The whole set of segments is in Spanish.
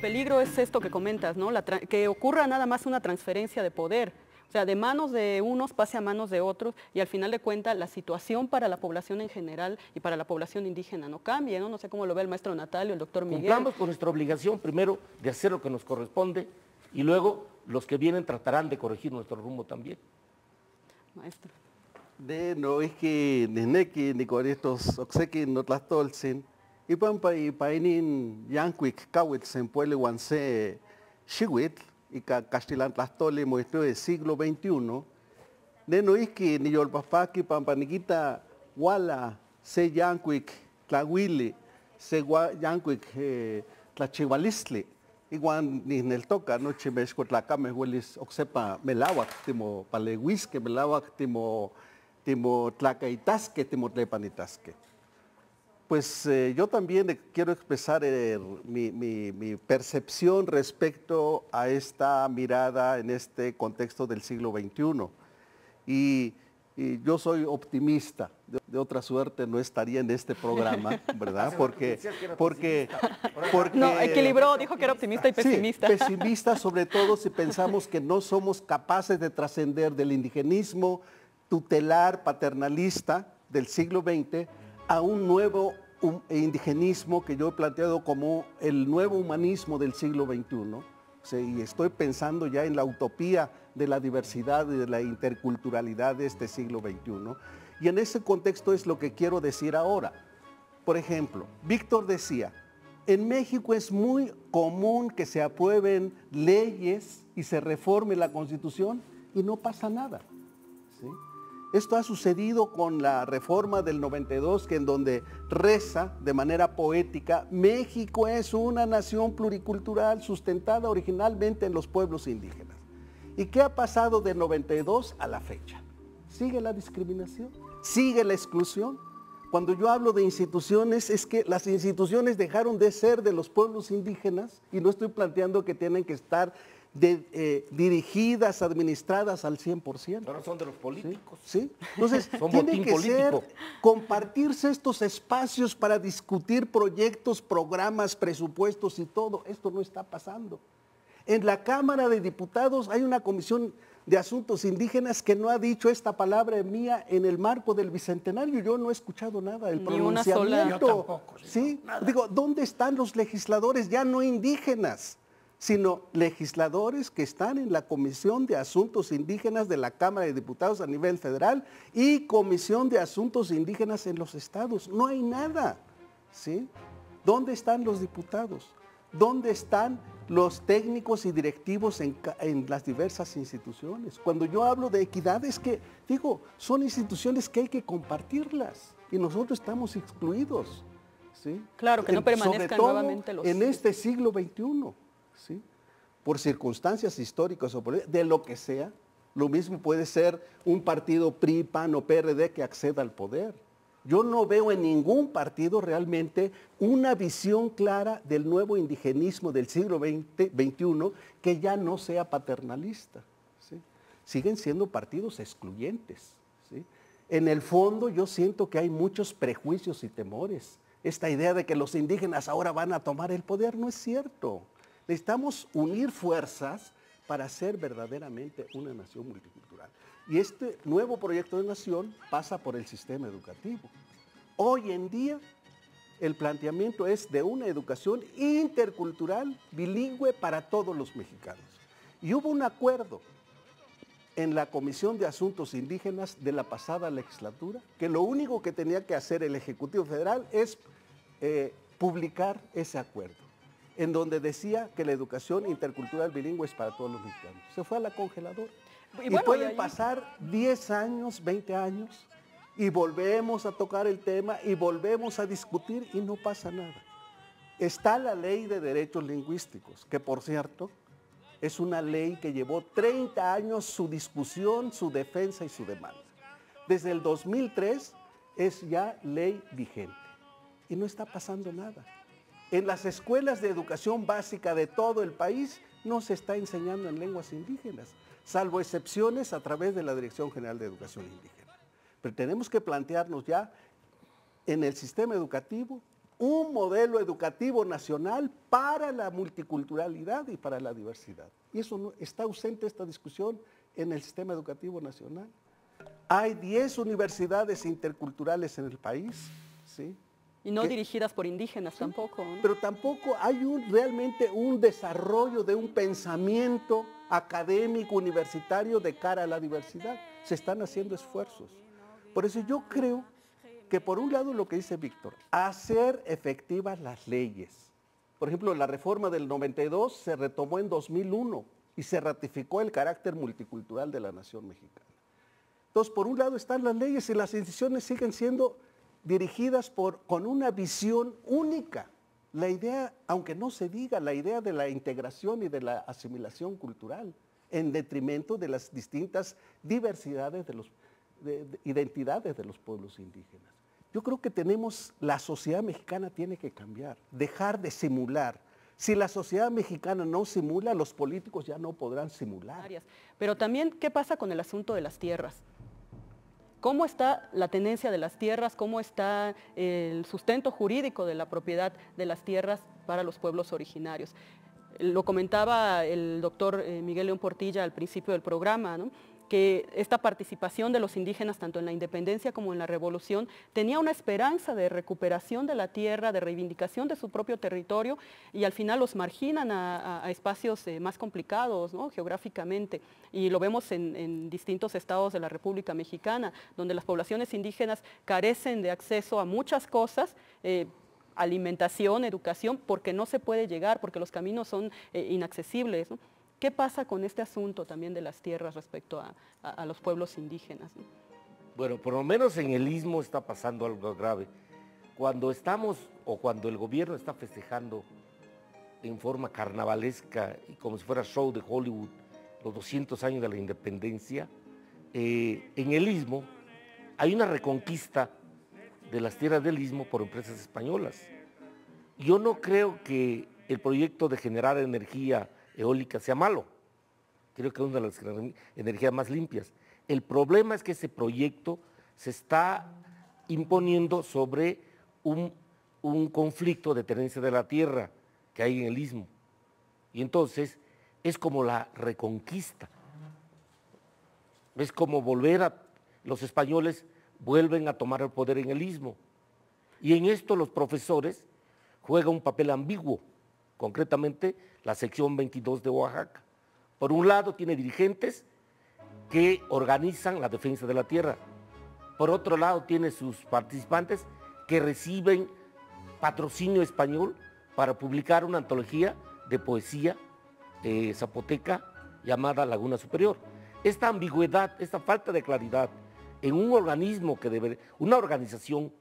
peligro es esto que comentas, ¿no? Que ocurra nada más una transferencia de poder. O sea, de manos de unos pase a manos de otros y al final de cuentas la situación para la población en general y para la población indígena no cambia, ¿no? No sé cómo lo ve el maestro Natalio, el doctor Miguel. Cumplamos con nuestra obligación primero de hacer lo que nos corresponde y luego los que vienen tratarán de corregir nuestro rumbo también. Maestro. No es que neneque ni con estos oxequi no tlastolsen y pampa y painin yanquic kawitsen puele guanse shiwit y castilan tlastole muestro del siglo XXI. No es que ni yolpapaki pampaniquita wala se yanquic tlahuile se yanquic tlachihualistle igual ni en el toca noche me escotlacame huelis oxepa melawak timo palehuisque melawak timo tlacaitasque, timo tlepanitasque. Pues yo también quiero expresar mi percepción respecto a esta mirada en este contexto del siglo XXI. Y yo soy optimista, de otra suerte no estaría en este programa, ¿verdad? Porque no, equilibró, dijo que era optimista y pesimista. Sí, pesimista sobre todo si pensamos que no somos capaces de trascender del indigenismo tutelar, paternalista del siglo XX a un nuevo indigenismo que yo he planteado como el nuevo humanismo del siglo XXI. Sí, y estoy pensando ya en la utopía de la diversidad y de la interculturalidad de este siglo XXI. Y en ese contexto es lo que quiero decir ahora. Por ejemplo, Víctor decía, en México es muy común que se aprueben leyes y se reforme la Constitución y no pasa nada. ¿Sí? Esto ha sucedido con la reforma del 92, que en donde reza de manera poética, México es una nación pluricultural sustentada originalmente en los pueblos indígenas. ¿Y qué ha pasado del 92 a la fecha? Sigue la discriminación, sigue la exclusión. Cuando yo hablo de instituciones, es que las instituciones dejaron de ser de los pueblos indígenas y no estoy planteando que tienen que estar dirigidas, administradas al 100%. Ahora son de los políticos. ¿Sí? Entonces, son tiene que político. compartirse estos espacios para discutir proyectos, programas, presupuestos y todo. Esto no está pasando. En la Cámara de Diputados hay una comisión de asuntos indígenas que no ha dicho esta palabra mía en el marco del Bicentenario. Yo no he escuchado nada del pronunciamiento. Ni una sola. Yo tampoco. ¿Sí? Digo, ¿dónde están los legisladores ya no indígenas, sino legisladores que están en la Comisión de Asuntos Indígenas de la Cámara de Diputados a nivel federal y Comisión de Asuntos Indígenas en los estados? No hay nada. ¿Sí? ¿Dónde están los diputados? ¿Dónde están los técnicos y directivos en las diversas instituciones? Cuando yo hablo de equidad es que, digo, son instituciones que hay que compartirlas y nosotros estamos excluidos. ¿Sí? Claro, que no permanezcan nuevamente los... en este siglo XXI, ¿sí? Por circunstancias históricas o de lo que sea, lo mismo puede ser un partido PRI, PAN o PRD que acceda al poder. Yo no veo en ningún partido realmente una visión clara del nuevo indigenismo del siglo XXI que ya no sea paternalista. ¿Sí? Siguen siendo partidos excluyentes. ¿Sí? En el fondo yo siento que hay muchos prejuicios y temores. Esta idea de que los indígenas ahora van a tomar el poder no es cierto. Necesitamos unir fuerzas para ser verdaderamente una nación multicultural. Y este nuevo proyecto de nación pasa por el sistema educativo. Hoy en día el planteamiento es de una educación intercultural, bilingüe para todos los mexicanos. Y hubo un acuerdo en la Comisión de Asuntos Indígenas de la pasada legislatura, que lo único que tenía que hacer el Ejecutivo Federal es publicar ese acuerdo, en donde decía que la educación intercultural bilingüe es para todos los mexicanos. Se fue a la congeladora. Y bueno, pueden pasar 10 años, 20 años, y volvemos a tocar el tema y volvemos a discutir y no pasa nada. Está la Ley de Derechos Lingüísticos, que por cierto es una ley que llevó 30 años su discusión, su defensa y su demanda. Desde el 2003 es ya ley vigente y no está pasando nada. En las escuelas de educación básica de todo el país no se está enseñando en lenguas indígenas, salvo excepciones a través de la Dirección General de Educación Indígena. Pero tenemos que plantearnos ya en el sistema educativo un modelo educativo nacional para la multiculturalidad y para la diversidad. Y eso no, está ausente esta discusión en el sistema educativo nacional. Hay 10 universidades interculturales en el país, ¿sí? Y no dirigidas por indígenas tampoco, ¿no? Pero tampoco hay realmente un desarrollo de un pensamiento académico universitario de cara a la diversidad. Se están haciendo esfuerzos. Por eso yo creo que por un lado lo que dice Víctor, hacer efectivas las leyes. Por ejemplo, la reforma del 92 se retomó en 2001 y se ratificó el carácter multicultural de la nación mexicana. Entonces, por un lado están las leyes y las instituciones siguen siendo dirigidas con una visión única. La idea, aunque no se diga, la idea de la integración y de la asimilación cultural, en detrimento de las distintas diversidades de identidades de los pueblos indígenas. Yo creo que la sociedad mexicana tiene que cambiar, dejar de simular. Si la sociedad mexicana no simula, los políticos ya no podrán simular. Pero también, ¿qué pasa con el asunto de las tierras? ¿Cómo está la tenencia de las tierras? ¿Cómo está el sustento jurídico de la propiedad de las tierras para los pueblos originarios? Lo comentaba el doctor Miguel León Portilla al principio del programa, ¿no? Que esta participación de los indígenas, tanto en la independencia como en la revolución, tenía una esperanza de recuperación de la tierra, de reivindicación de su propio territorio, y al final los marginan a espacios más complicados, ¿no? Geográficamente, y lo vemos en distintos estados de la República Mexicana, donde las poblaciones indígenas carecen de acceso a muchas cosas, alimentación, educación, porque no se puede llegar, porque los caminos son inaccesibles, ¿no? ¿Qué pasa con este asunto también de las tierras respecto a los pueblos indígenas? Bueno, por lo menos en el Istmo está pasando algo grave. Cuando cuando el gobierno está festejando en forma carnavalesca y como si fuera show de Hollywood los 200 años de la independencia, en el Istmo hay una reconquista de las tierras del Istmo por empresas españolas. Yo no creo que el proyecto de generar energía eólica sea malo, creo que es una de las energías más limpias. El problema es que ese proyecto se está imponiendo sobre un conflicto de tenencia de la tierra que hay en el Istmo. Y entonces es como la reconquista, es como los españoles vuelven a tomar el poder en el Istmo. Y en esto los profesores juegan un papel ambiguo, concretamente la sección 22 de Oaxaca. Por un lado tiene dirigentes que organizan la defensa de la tierra. Por otro lado tiene sus participantes que reciben patrocinio español para publicar una antología de poesía zapoteca llamada Laguna Superior. Esta ambigüedad, esta falta de claridad en un organismo una organización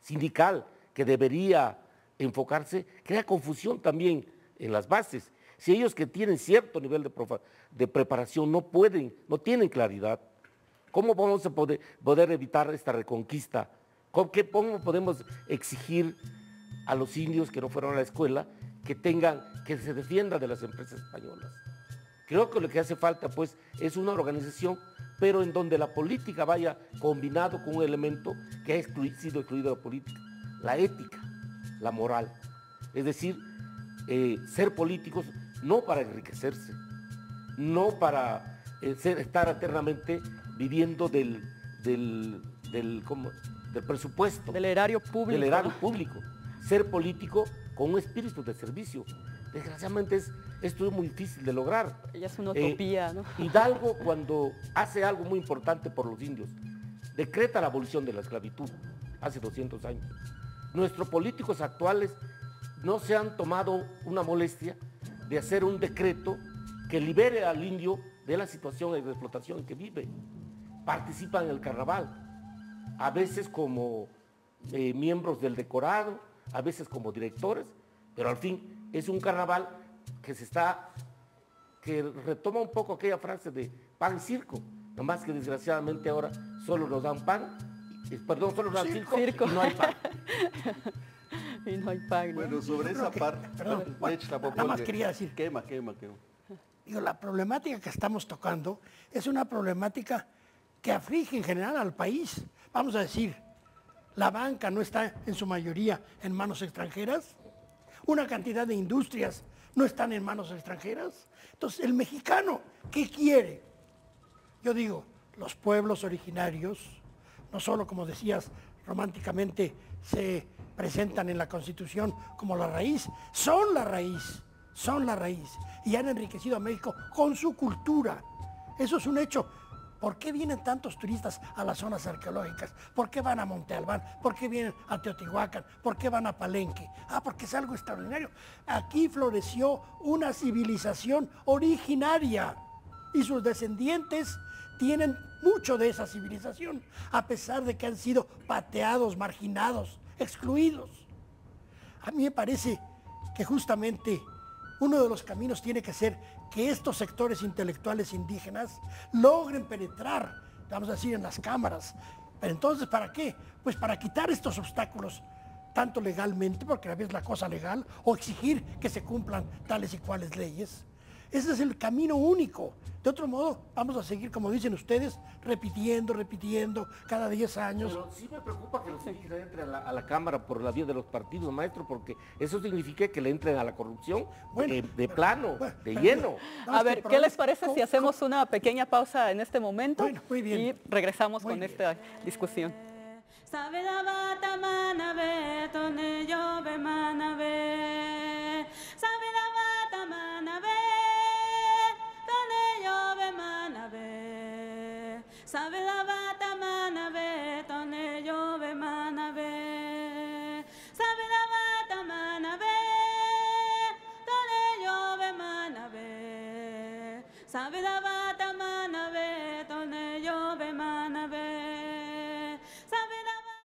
sindical que debería enfocarse, crea confusión también en las bases. Si ellos que tienen cierto nivel de preparación no tienen claridad, ¿cómo vamos a poder evitar esta reconquista? ¿Cómo podemos exigir a los indios que no fueron a la escuela que se defiendan de las empresas españolas? Creo que lo que hace falta pues es una organización, pero en donde la política vaya combinado con un elemento que ha sido excluido de la política, la ética, la moral. Es decir, ser políticos no para enriquecerse, no para estar eternamente viviendo del presupuesto. Del erario público. Del erario público. Ser político con un espíritu de servicio. Desgraciadamente esto es muy difícil de lograr. Ella es una utopía, ¿no? Hidalgo, cuando hace algo muy importante por los indios, decreta la abolición de la esclavitud hace 200 años. Nuestros políticos actuales no se han tomado una molestia de hacer un decreto que libere al indio de la situación de explotación en que vive. Participan en el carnaval, a veces como miembros del decorado, a veces como directores, pero al fin es un carnaval que retoma un poco aquella frase de pan y circo, nomás que desgraciadamente ahora solo nos dan pan, solo nos dan circo. Y no hay pan. Y no hay pan, ¿no? Bueno, sobre esa parte, nada más quería decir, quema. Digo, la problemática que estamos tocando es una problemática que aflige en general al país. Vamos a decir, la banca no está en su mayoría en manos extranjeras, una cantidad de industrias no están en manos extranjeras. Entonces, el mexicano, ¿qué quiere? Yo digo, los pueblos originarios, no solo, como decías, románticamente se presentan en la Constitución como la raíz, son la raíz, son la raíz. Y han enriquecido a México con su cultura. Eso es un hecho. ¿Por qué vienen tantos turistas a las zonas arqueológicas? ¿Por qué van a Monte Albán? ¿Por qué vienen a Teotihuacán? ¿Por qué van a Palenque? Porque es algo extraordinario. Aquí floreció una civilización originaria y sus descendientes tienen mucho de esa civilización, a pesar de que han sido pateados, marginados, excluidos. A mí me parece que justamente uno de los caminos tiene que ser que estos sectores intelectuales indígenas logren penetrar, vamos a decir, en las cámaras. Pero entonces, ¿para qué? Pues para quitar estos obstáculos, tanto legalmente, porque a veces la cosa legal, o exigir que se cumplan tales y cuales leyes. Ese es el camino único. De otro modo, vamos a seguir, como dicen ustedes, repitiendo cada 10 años. Pero sí me preocupa que los indígenas entren a la Cámara por la vía de los partidos, maestro, porque eso significa que le entren a la corrupción de plano, de lleno. A ver, ¿qué les parece si hacemos una pequeña pausa en este momento? Bueno, muy bien. Y regresamos con esta discusión. Sabe la bata manabe, tone llove manabe. Sabe la bata manabe, tone llove manabe. Sabe la bata